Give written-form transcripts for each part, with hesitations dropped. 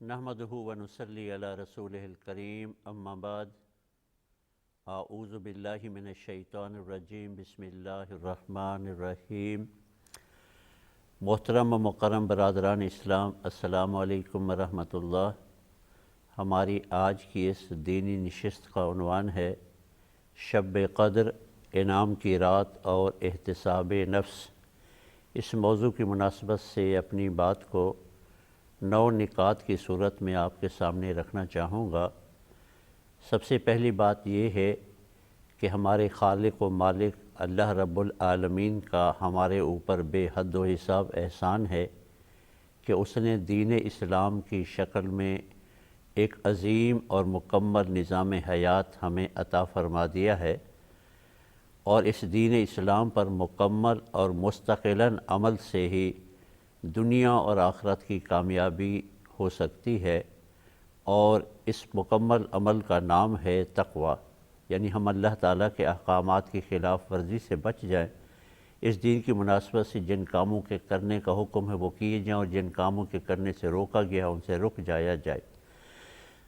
نحمدہ ونصلی علی رسولہ الکریم اما بعد اعوذ باللہ من الشیطان الرجیم بسم اللہ الرحمن الرحیم۔ محترم و مکرم برادران اسلام، السلام علیکم ورحمۃ اللہ۔ ہماری آج کی اس دینی نشست کا عنوان ہے شب قدر، انعام کی رات اور احتساب نفس۔ اس موضوع کی مناسبت سے اپنی بات کو 9 نکات کی صورت میں آپ کے سامنے رکھنا چاہوں گا۔ سب سے پہلی بات یہ ہے کہ ہمارے خالق و مالک اللہ رب العالمین کا ہمارے اوپر بے حد و حساب احسان ہے کہ اس نے دین اسلام کی شکل میں ایک عظیم اور مکمل نظام حیات ہمیں عطا فرما دیا ہے، اور اس دین اسلام پر مکمل اور مستقلاً عمل سے ہی دنیا اور آخرت کی کامیابی ہو سکتی ہے، اور اس مکمل عمل کا نام ہے تقوی، یعنی ہم اللہ تعالیٰ کے احکامات کی خلاف ورزی سے بچ جائیں۔ اس دین کی مناسبت سے جن کاموں کے کرنے کا حکم ہے وہ کیے جائیں، اور جن کاموں کے کرنے سے روکا گیا ان سے رک جایا جائے۔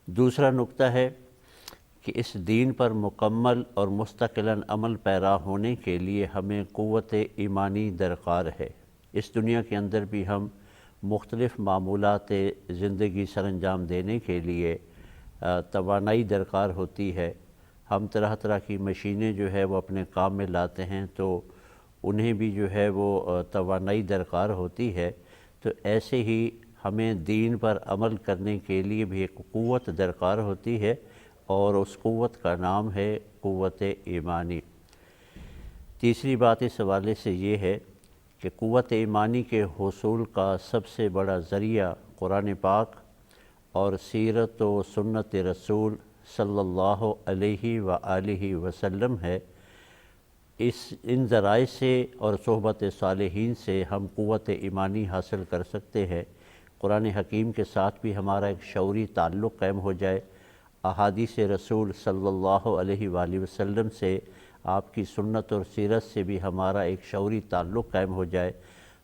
دوسرا نقطہ ہے کہ اس دین پر مکمل اور مستقلاً عمل پیرا ہونے کے لیے ہمیں قوت ایمانی درکار ہے۔ اس دنیا کے اندر بھی ہم مختلف معمولات زندگی سر انجام دینے کے لیے توانائی درکار ہوتی ہے۔ ہم طرح طرح کی مشینیں جو ہے وہ اپنے کام میں لاتے ہیں، تو انہیں بھی جو ہے وہ توانائی درکار ہوتی ہے۔ تو ایسے ہی ہمیں دین پر عمل کرنے کے لیے بھی ایک قوت درکار ہوتی ہے، اور اس قوت کا نام ہے قوت ایمانی۔ تیسری بات اس حوالے سے یہ ہے کہ قوت ایمانی کے حصول کا سب سے بڑا ذریعہ قرآن پاک اور سیرت و سنت رسول صلی اللہ علیہ وآلہ وسلم ہے۔ ان ذرائع سے اور صحبت صالحین سے ہم قوت ایمانی حاصل کر سکتے ہیں۔ قرآن حکیم کے ساتھ بھی ہمارا ایک شعوری تعلق قائم ہو جائے، احادیث رسول صلی اللہ علیہ وآلہ وسلم سے، آپ کی سنت اور سیرت سے بھی ہمارا ایک شعوری تعلق قائم ہو جائے،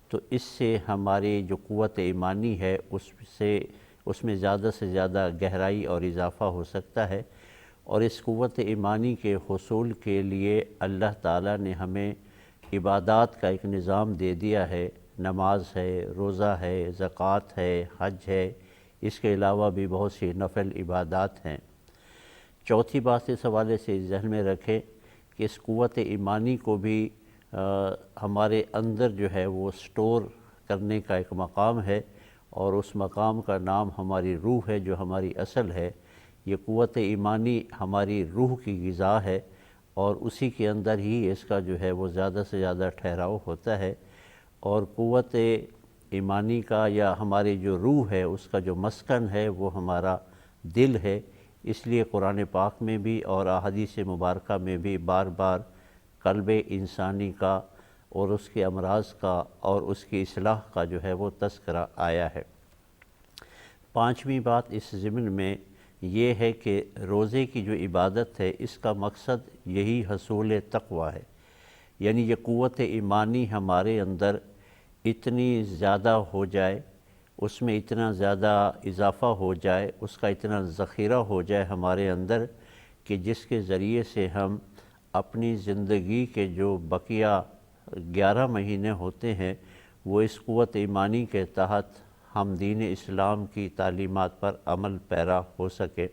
تو اس سے ہماری جو قوت ایمانی ہے اس میں زیادہ سے زیادہ گہرائی اور اضافہ ہو سکتا ہے۔ اور اس قوت ایمانی کے حصول کے لیے اللہ تعالیٰ نے ہمیں عبادات کا ایک نظام دے دیا ہے۔ نماز ہے، روزہ ہے، زکوٰۃ ہے، حج ہے، اس کے علاوہ بھی بہت سی نفل عبادات ہیں۔ چوتھی بات اس حوالے سے ذہن میں رکھیں کہ اس قوت ایمانی کو بھی ہمارے اندر جو ہے وہ سٹور کرنے کا ایک مقام ہے، اور اس مقام کا نام ہماری روح ہے، جو ہماری اصل ہے۔ یہ قوت ایمانی ہماری روح کی غذا ہے، اور اسی کے اندر ہی اس کا جو ہے وہ زیادہ سے زیادہ ٹھہراؤ ہوتا ہے۔ اور قوت ایمانی کا یا ہماری جو روح ہے اس کا جو مسکن ہے وہ ہمارا دل ہے۔ اس لیے قرآن پاک میں بھی اور احادیث مبارکہ میں بھی بار بار قلب انسانی کا اور اس کے امراض کا اور اس کی اصلاح کا جو ہے وہ تذکرہ آیا ہے۔ پانچویں بات اس ضمن میں یہ ہے کہ روزے کی جو عبادت ہے اس کا مقصد یہی حصول تقوی ہے، یعنی یہ قوت ایمانی ہمارے اندر اتنی زیادہ ہو جائے، اس میں اتنا زیادہ اضافہ ہو جائے، اس کا اتنا ذخیرہ ہو جائے ہمارے اندر کہ جس کے ذریعے سے ہم اپنی زندگی کے جو بقیہ 11 مہینے ہوتے ہیں وہ اس قوت ایمانی کے تحت ہم دین اسلام کی تعلیمات پر عمل پیرا ہو سکے۔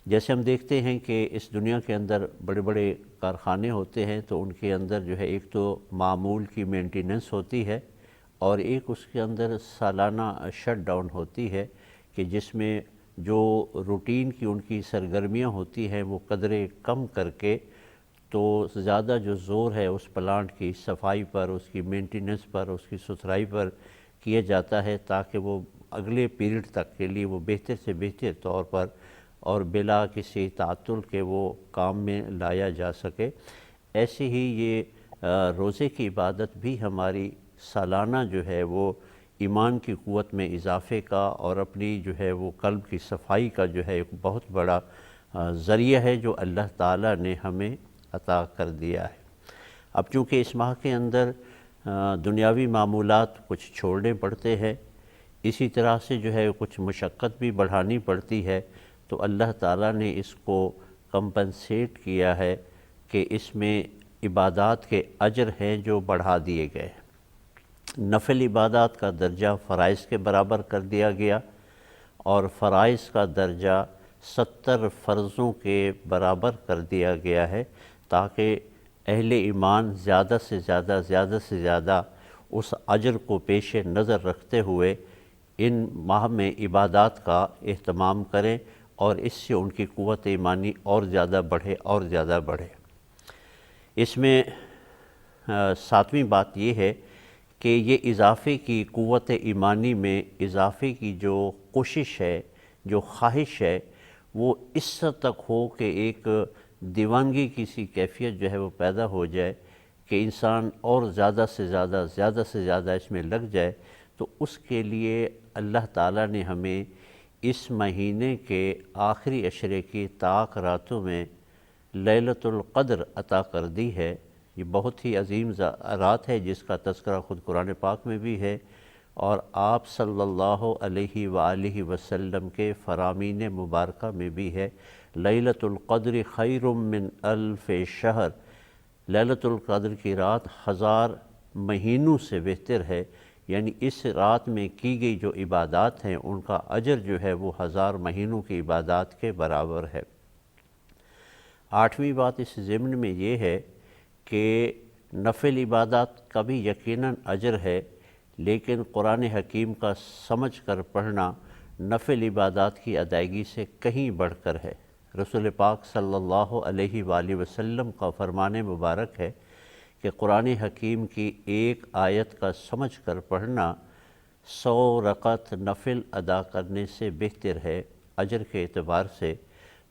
جیسے ہم دیکھتے ہیں کہ اس دنیا کے اندر بڑے بڑے کارخانے ہوتے ہیں، تو ان کے اندر جو ہے ایک تو معمول کی مینٹیننس ہوتی ہے، اور ایک اس کے اندر سالانہ شٹ ڈاؤن ہوتی ہے، کہ جس میں جو روٹین کی ان کی سرگرمیاں ہوتی ہیں وہ قدرے کم کر کے تو زیادہ جو زور ہے اس پلانٹ کی صفائی پر، اس کی مینٹیننس پر، اس کی ستھرائی پر کیا جاتا ہے، تاکہ وہ اگلے پیریڈ تک کے لیے وہ بہتر سے بہتر طور پر اور بلا کسی تعطل کے وہ کام میں لایا جا سکے۔ ایسے ہی یہ روزے کی عبادت بھی ہماری سالانہ جو ہے وہ ایمان کی قوت میں اضافے کا اور اپنی جو ہے وہ قلب کی صفائی کا جو ہے ایک بہت بڑا ذریعہ ہے جو اللہ تعالیٰ نے ہمیں عطا کر دیا ہے۔ اب چونکہ اس ماہ کے اندر دنیاوی معمولات کچھ چھوڑنے پڑتے ہیں، اسی طرح سے جو ہے کچھ مشقت بھی بڑھانی پڑتی ہے، تو اللہ تعالیٰ نے اس کو کمپنسیٹ کیا ہے کہ اس میں عبادات کے اجر ہیں جو بڑھا دیے گئے۔ نفل عبادات کا درجہ فرائض کے برابر کر دیا گیا، اور فرائض کا درجہ 70 فرضوں کے برابر کر دیا گیا ہے، تاکہ اہل ایمان زیادہ سے زیادہ اس اجر کو پیش نظر رکھتے ہوئے ان ماہ میں عبادات کا اہتمام کریں، اور اس سے ان کی قوت ایمانی اور زیادہ بڑھے۔ اس میں ساتویں بات یہ ہے کہ یہ اضافے کی قوت ایمانی میں اضافے کی جو کوشش ہے، جو خواہش ہے، وہ اس حد تک ہو کہ ایک دیوانگی کی سی کیفیت جو ہے وہ پیدا ہو جائے کہ انسان اور زیادہ سے زیادہ اس میں لگ جائے۔ تو اس کے لیے اللہ تعالیٰ نے ہمیں اس مہینے کے آخری عشرے کی طاق راتوں میں لیلۃ القدر عطا کر دی ہے۔ یہ بہت ہی عظیم رات ہے جس کا تذکرہ خود قرآن پاک میں بھی ہے، اور آپ صلی اللہ علیہ وآلہ وسلم کے فرامین مبارکہ میں بھی ہے، لیلۃ القدر خیر من الف شہر، لیلۃ القدر کی رات 1000 مہینوں سے بہتر ہے، یعنی اس رات میں کی گئی جو عبادات ہیں ان کا اجر جو ہے وہ 1000 مہینوں کی عبادات کے برابر ہے۔ 8ویں بات اس ضمن میں یہ ہے کہ نفل عبادات کا بھی یقیناً اجر ہے، لیکن قرآن حکیم کا سمجھ کر پڑھنا نفل عبادات کی ادائیگی سے کہیں بڑھ کر ہے۔ رسول پاک صلی اللہ علیہ وآلہ وسلم کا فرمان مبارک ہے کہ قرآن حکیم کی ایک آیت کا سمجھ کر پڑھنا 100 رکعت نفل ادا کرنے سے بہتر ہے اجر کے اعتبار سے۔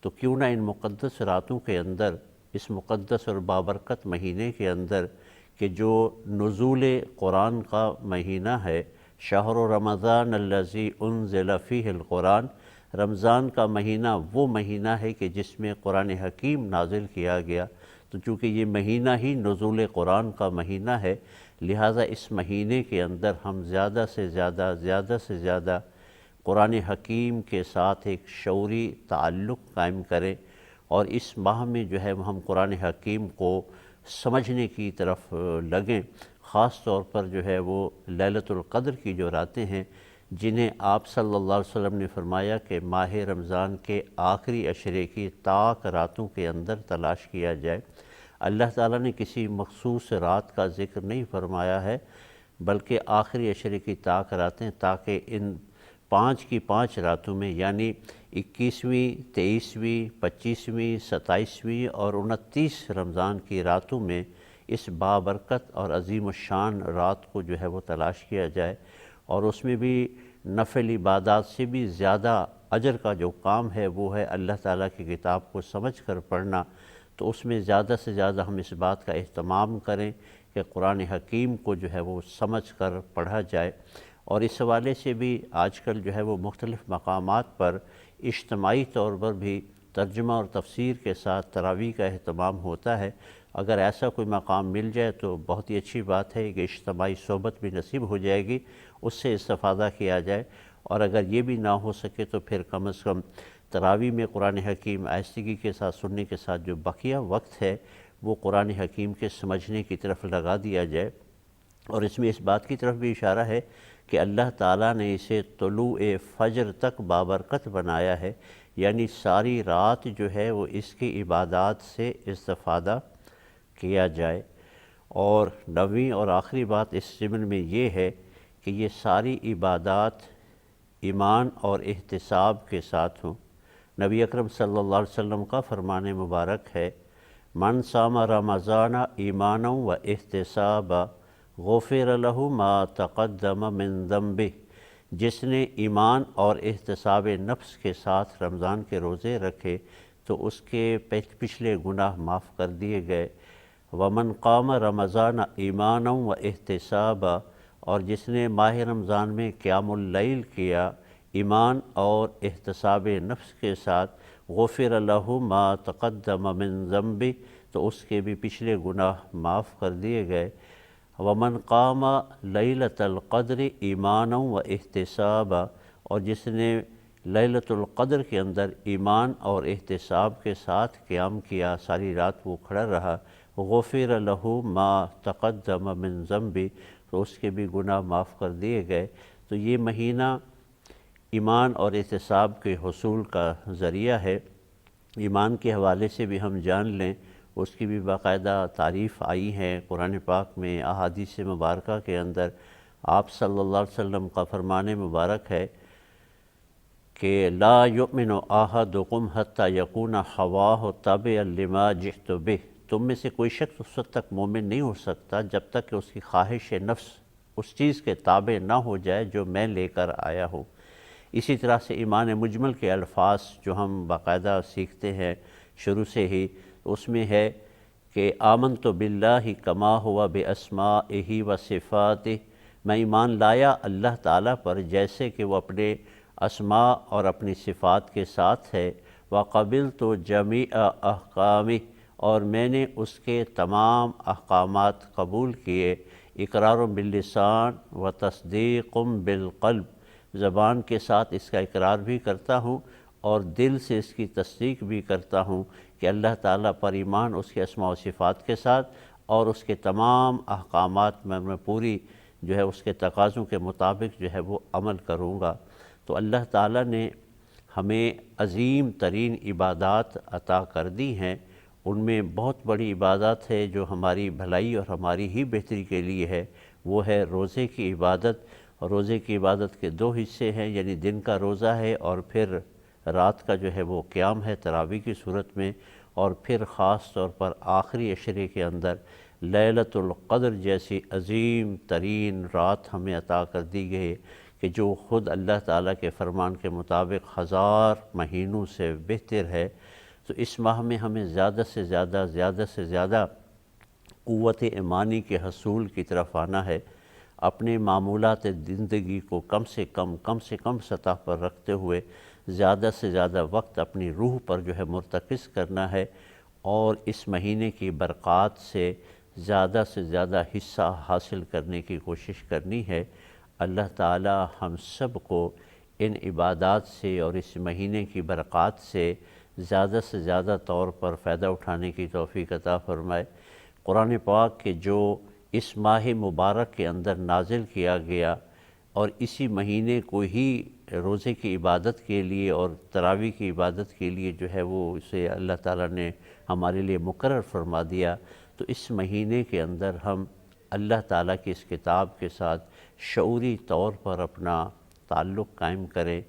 تو کیوں نہ ان مقدس راتوں کے اندر، اس مقدس اور بابرکت مہینے کے اندر کہ جو نزول قرآن کا مہینہ ہے، شہر رمضان الذی انزل فیہ القرآن، رمضان کا مہینہ وہ مہینہ ہے کہ جس میں قرآن حکیم نازل کیا گیا، تو چونکہ یہ مہینہ ہی نزول قرآن کا مہینہ ہے، لہٰذا اس مہینے کے اندر ہم زیادہ سے زیادہ قرآن حکیم کے ساتھ ایک شعوری تعلق قائم کریں، اور اس ماہ میں جو ہے ہم قرآن حکیم کو سمجھنے کی طرف لگیں۔ خاص طور پر جو ہے وہ لیلۃ القدر کی جو راتیں ہیں، جنہیں آپ صلی اللہ علیہ وسلم نے فرمایا کہ ماہ رمضان کے آخری عشرے کی طاق راتوں کے اندر تلاش کیا جائے۔ اللہ تعالیٰ نے کسی مخصوص رات کا ذکر نہیں فرمایا ہے، بلکہ آخری عشرے کی طاق راتیں، تاکہ ان 5 کی 5 راتوں میں، یعنی 21ویں، 23ویں، 25ویں، 27ویں اور 29 رمضان کی راتوں میں اس بابرکت اور عظیم الشان رات کو جو ہے وہ تلاش کیا جائے، اور اس میں بھی نفل عبادات سے بھی زیادہ اجر کا جو کام ہے وہ ہے اللہ تعالیٰ کی کتاب کو سمجھ کر پڑھنا۔ تو اس میں زیادہ سے زیادہ ہم اس بات کا اہتمام کریں کہ قرآن حکیم کو جو ہے وہ سمجھ کر پڑھا جائے۔ اور اس حوالے سے بھی آج کل جو ہے وہ مختلف مقامات پر اجتماعی طور پر بھی ترجمہ اور تفسیر کے ساتھ تراویح کا اہتمام ہوتا ہے۔ اگر ایسا کوئی مقام مل جائے تو بہت ہی اچھی بات ہے کہ اجتماعی صحبت بھی نصیب ہو جائے گی، اس سے استفادہ کیا جائے، اور اگر یہ بھی نہ ہو سکے تو پھر کم از کم تراویح میں قرآن حکیم آہستگی کے ساتھ سننے کے ساتھ جو بقیہ وقت ہے وہ قرآن حکیم کے سمجھنے کی طرف لگا دیا جائے۔ اور اس میں اس بات کی طرف بھی اشارہ ہے کہ اللہ تعالیٰ نے اسے طلوع فجر تک بابرکت بنایا ہے، یعنی ساری رات جو ہے وہ اس کی عبادات سے استفادہ کیا جائے۔ اور 9ویں اور آخری بات اس ضمن میں یہ ہے کہ یہ ساری عبادات ایمان اور احتساب کے ساتھ ہوں۔ نبی اکرم صلی اللہ علیہ وسلم کا فرمان مبارک ہے، من صام رمضان ایمانا و احتسابا غفر لہ ما تقدم من ذنبہ، جس نے ایمان اور احتساب نفس کے ساتھ رمضان کے روزے رکھے تو اس کے پچھلے گناہ معاف کر دیے گئے۔ ومن قام رمضان ایمانا و احتسابا، اور جس نے ماہ رمضان میں قیام اللیل کیا ایمان اور احتساب نفس کے ساتھ، غفر لہ ما تقدم من ذنبہ، تو اس کے بھی پچھلے گناہ معاف کر دیے گئے۔ ومن قام لیلۃ القدر ایمانا و احتسابا، اور جس نے لیلۃ القدر کے اندر ایمان اور احتساب کے ساتھ قیام کیا، ساری رات وہ کھڑا رہا، غفر لہ ما تقدم من ذنبی، تو اس کے بھی گناہ معاف کر دیے گئے۔ تو یہ مہینہ ایمان اور احتساب کے حصول کا ذریعہ ہے۔ ایمان کے حوالے سے بھی ہم جان لیں، اس کی بھی باقاعدہ تعریف آئی ہے قرآن پاک میں، احادیث مبارکہ کے اندر۔ آپ صلی اللہ علیہ وسلم کا فرمان مبارک ہے کہ لا یؤمن احدکم حتی یکون ہواہ تابعا لما جئت بہ، تم میں سے کوئی شخص اس وقت تک مومن نہیں ہو سکتا جب تک کہ اس کی خواہش نفس اس چیز کے تابع نہ ہو جائے جو میں لے کر آیا ہوں۔ اسی طرح سے ایمان مجمل کے الفاظ جو ہم باقاعدہ سیکھتے ہیں شروع سے ہی، اس میں ہے کہ آمنت باللہ کما ہوا باسمائہ و صفاتہ، میں ایمان لایا اللہ تعالیٰ پر جیسے کہ وہ اپنے اسماء اور اپنی صفات کے ساتھ ہے، وقبلت جمیع احکامہ، اور میں نے اس کے تمام احکامات قبول کیے، اقرار باللسان و تصدیق بالقلب، زبان کے ساتھ اس کا اقرار بھی کرتا ہوں اور دل سے اس کی تصدیق بھی کرتا ہوں کہ اللہ تعالیٰ پر ایمان اس کے اسماء و صفات کے ساتھ اور اس کے تمام احکامات میں پوری جو ہے اس کے تقاضوں کے مطابق جو ہے وہ عمل کروں گا۔ تو اللہ تعالیٰ نے ہمیں عظیم ترین عبادات عطا کر دی ہیں، ان میں بہت بڑی عبادت ہے جو ہماری بھلائی اور ہماری ہی بہتری کے لیے ہے، وہ ہے روزے کی عبادت۔ اور روزے کی عبادت کے دو حصے ہیں، یعنی دن کا روزہ ہے اور پھر رات کا جو ہے وہ قیام ہے تراویح کی صورت میں، اور پھر خاص طور پر آخری عشرے کے اندر لیلۃ القدر جیسی عظیم ترین رات ہمیں عطا کر دی گئی کہ جو خود اللہ تعالیٰ کے فرمان کے مطابق 1000 مہینوں سے بہتر ہے۔ تو اس ماہ میں ہمیں زیادہ سے زیادہ قوت ایمانی کے حصول کی طرف آنا ہے، اپنے معمولات زندگی کو کم سے کم سطح پر رکھتے ہوئے زیادہ سے زیادہ وقت اپنی روح پر جو ہے مرتکز کرنا ہے، اور اس مہینے کی برکات سے زیادہ حصہ حاصل کرنے کی کوشش کرنی ہے۔ اللہ تعالی ہم سب کو ان عبادات سے اور اس مہینے کی برکات سے زیادہ طور پر فائدہ اٹھانے کی توفیق عطا فرمائے۔ قرآن پاک کے جو اس ماہ مبارک کے اندر نازل کیا گیا اور اسی مہینے کو ہی روزے کی عبادت کے لیے اور تراویح کی عبادت کے لیے جو ہے وہ اسے اللہ تعالیٰ نے ہمارے لیے مقرر فرما دیا، تو اس مہینے کے اندر ہم اللہ تعالیٰ کی اس کتاب کے ساتھ شعوری طور پر اپنا تعلق قائم کریں۔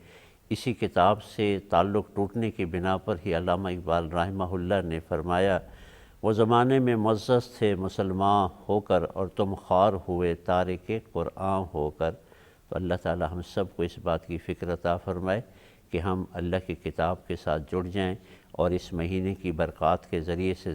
اسی کتاب سے تعلق ٹوٹنے کی بنا پر ہی علامہ اقبال رحمہ اللہ نے فرمایا، وہ زمانے میں معزز تھے مسلمان ہو کر اور تم خوار ہوئے تارک قرآن ہو کر۔ تو اللہ تعالیٰ ہم سب کو اس بات کی فکر عطا فرمائے کہ ہم اللہ کی کتاب کے ساتھ جڑ جائیں اور اس مہینے کی برکات کے ذریعے سے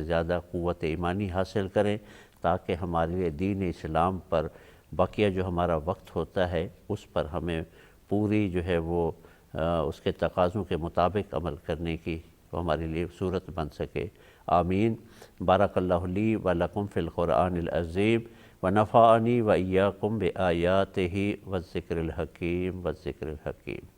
زیادہ قوت ایمانی حاصل کریں، تاکہ ہمارے لیے دین اسلام پر بقیہ جو ہمارا وقت ہوتا ہے اس پر ہمیں پوری جو ہے وہ اس کے تقاضوں کے مطابق عمل کرنے کی ہمارے لیے صورت بن سکے۔ آمین۔ بارک اللہ لی و لکم فی القرآن العظیم ونفعنی و ایاکم بآیاتہ والذکر الحکیم والذکر الحکیم۔